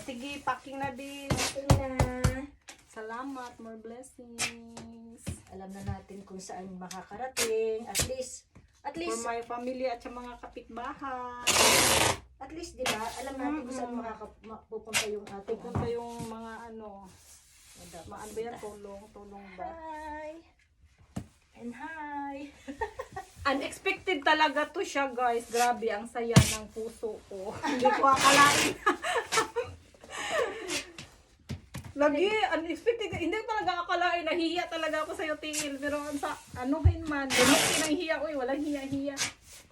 sige, packing na din. Okay na. Salamat, more blessings. Alam na natin kung saan makakarating. At least, For my family at sa mga kapitbahay. at least, di ba? Alam natin kung saan pupunta yung ating Pupunta yung mga ano, dapat ano ba yan? Tulong ba? Hi! And hi! Unexpected talaga to siya, guys. Grabe, ang saya ng puso ko. Hindi ko akalain. Lagi, unexpected. Hindi ko talaga akalain. Nahihiya talaga ako sa'yo, Tingil. Pero sa anuhin man, ganun nang hiya. Uy, walang hiya-hiya.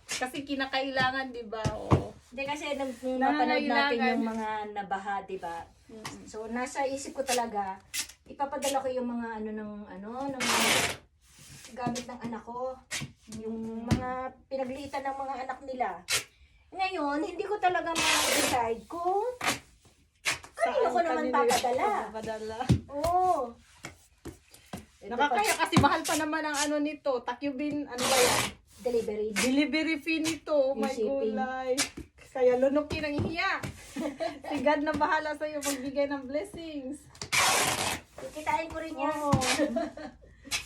Kasi kinakailangan, di ba? Oo. Hindi kasi nung napanood natin yung mga nabaha, di ba? So, nasa isip ko talaga, ipapadala ko yung mga ng gamit ng anak ko. Yung mga pinaglitan ng mga anak nila. Ngayon, hindi ko talaga ma-decide kung kanino ko naman papadala. Oo. Nakakaya kasi mahal pa naman ang ano nito. Takyubin, ano ba yan? Delivery fee nito. Oh my gulay. Kaya lunukin ang hiya. Si God na bahala sa'yo magbigay ng blessings. Kikitain ko rin yan. Oh.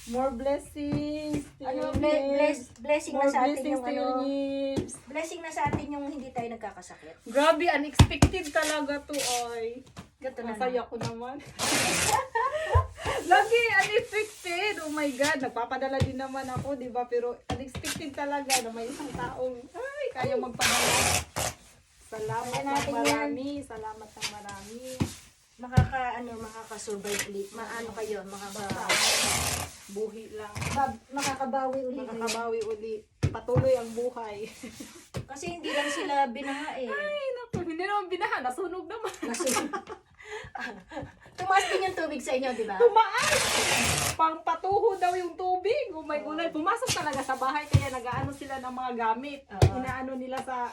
More blessings. Blessing na More sa atin blessings yung to your needs. blessing na sa atin yung hindi tayo nagkakasakit. Grabe, unexpected talaga to, oy. Gato na Masaya ko naman. Lagi, unexpected. Oh my God, nagpapadala din naman ako, di ba? Pero unexpected talaga na may isang taong, ay, kaya magpadala. Salamat Kaya ng natin marami. Salamat ng marami. Makaka-survive kayo, Buhi lang. makakabawi uli. Makakabawi uli. Patuloy ang buhay. Kasi hindi lang sila binaha eh. Ay, naku, hindi naman binahan. Nasunog naman. Tumaas din yung tubig sa inyo, di ba? Tumaas! Pang patuho daw yung tubig. Oh my God. Pumasok talaga sa bahay kaya nag-aano sila ng mga gamit. Inaano nila sa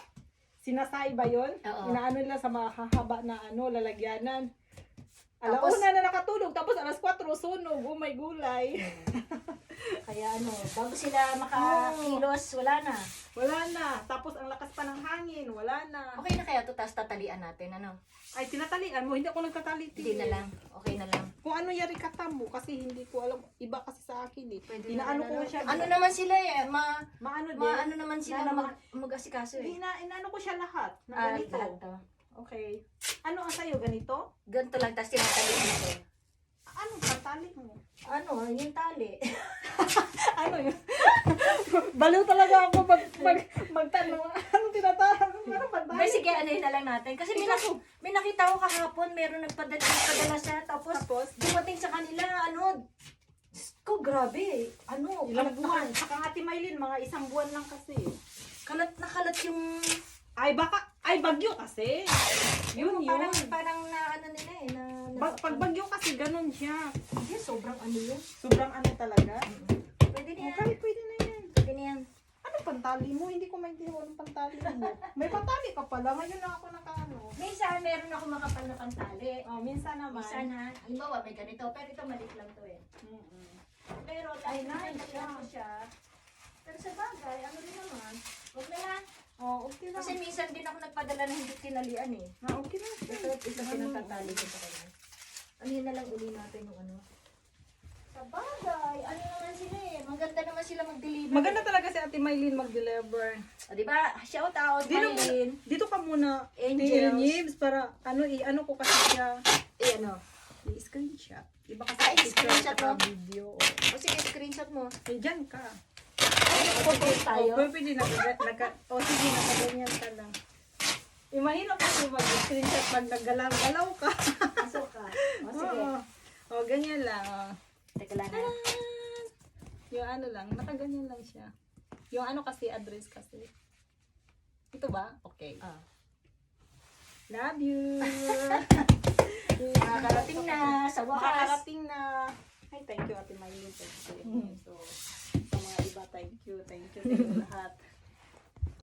sinasay ba yun? Inaano nila sa mga hahaba na lalagyanan. Alauna na nakatulog, tapos alas 4 sunog. Oh my gulay. Kaya bago sila makakilos, wala na. Wala na. Tapos ang lakas pa ng hangin. Wala na. Okay na kaya to, tapos tatalian natin, Ay, tinatalian mo. Hindi ako nagtatali. Hindi na lang. Okay na lang. Kung ano yari katamo, kasi hindi ko alam. Iba kasi sa akin eh. Pwede Inaano ko siya. Ano naman sila eh, maano din. maano naman sila mag-asikaso eh. Inaano ko siya lahat. Na ganito. Lahat to. Okay. Ano ang sa'yo? Ganito? Ganito lang, tapos tinatalian ito. Anong tatali mo? Yung tali. Ano yun? Baliw talaga ako magtanong. Anong tinatawag? Sige, yun na lang natin. Kasi may nakita ko kahapon, meron nagpadala siya, tapos dumating sa kanila, grabe. Ilang buwan. Saka Ate Maylin, mga 1 buwan lang kasi. Kalat na kalat yung... Ay, bagyo kasi. Yun. Parang nila eh. Pag bagyo kasi, ganun siya. Hindi, sobrang yun. Sobrang talaga. Pwede na yan. Okay, pwede na yan. Pwede na yan. Anong pantali mo? Hindi ko maintindihan anong pantali mo. May pantali ka pala. Ngayon na ako Minsan, meron ako makapal na pantali. Minsan naman. Minsan ha. Halimbawa, may ganito. Pero ito, maliit lang to eh. Pero, nice siya. Pero sa bagay, rin naman. Huwag na lang. Okay lang. Kasi minsan din ako nagpadala na hindi tinalian eh. Okay lang. Ito pinatatali ko sa kanya. Yun na lang uli natin yung Sa bagay, naman sila eh. Maganda naman sila mag-deliver. Maganda talaga si Ate Maylin mag-deliver. Diba? Shout out, Maylin. Dito ka muna. Angels. Nibs, para ano ko kasi siya. I-screenshot. Iba kasi screenshot mo? video. O sige, screenshot mo. Dyan ka. Photos tayo. Pwede sige, nakaganyan ka lang. Imagine kasi mag-screenshot pag naggalaw-galaw ka. Pasok ka. O sige. Ganyan lang. Teka lang. Yung lang, nakaganyan lang siya. Yung kasi, address kasi. Ito ba? Okay. Love you! Makakarating na sa wakas. Makakarating na. Ay, thank you Ate Maylin. So, sa mga iba, thank you. Thank you lahat.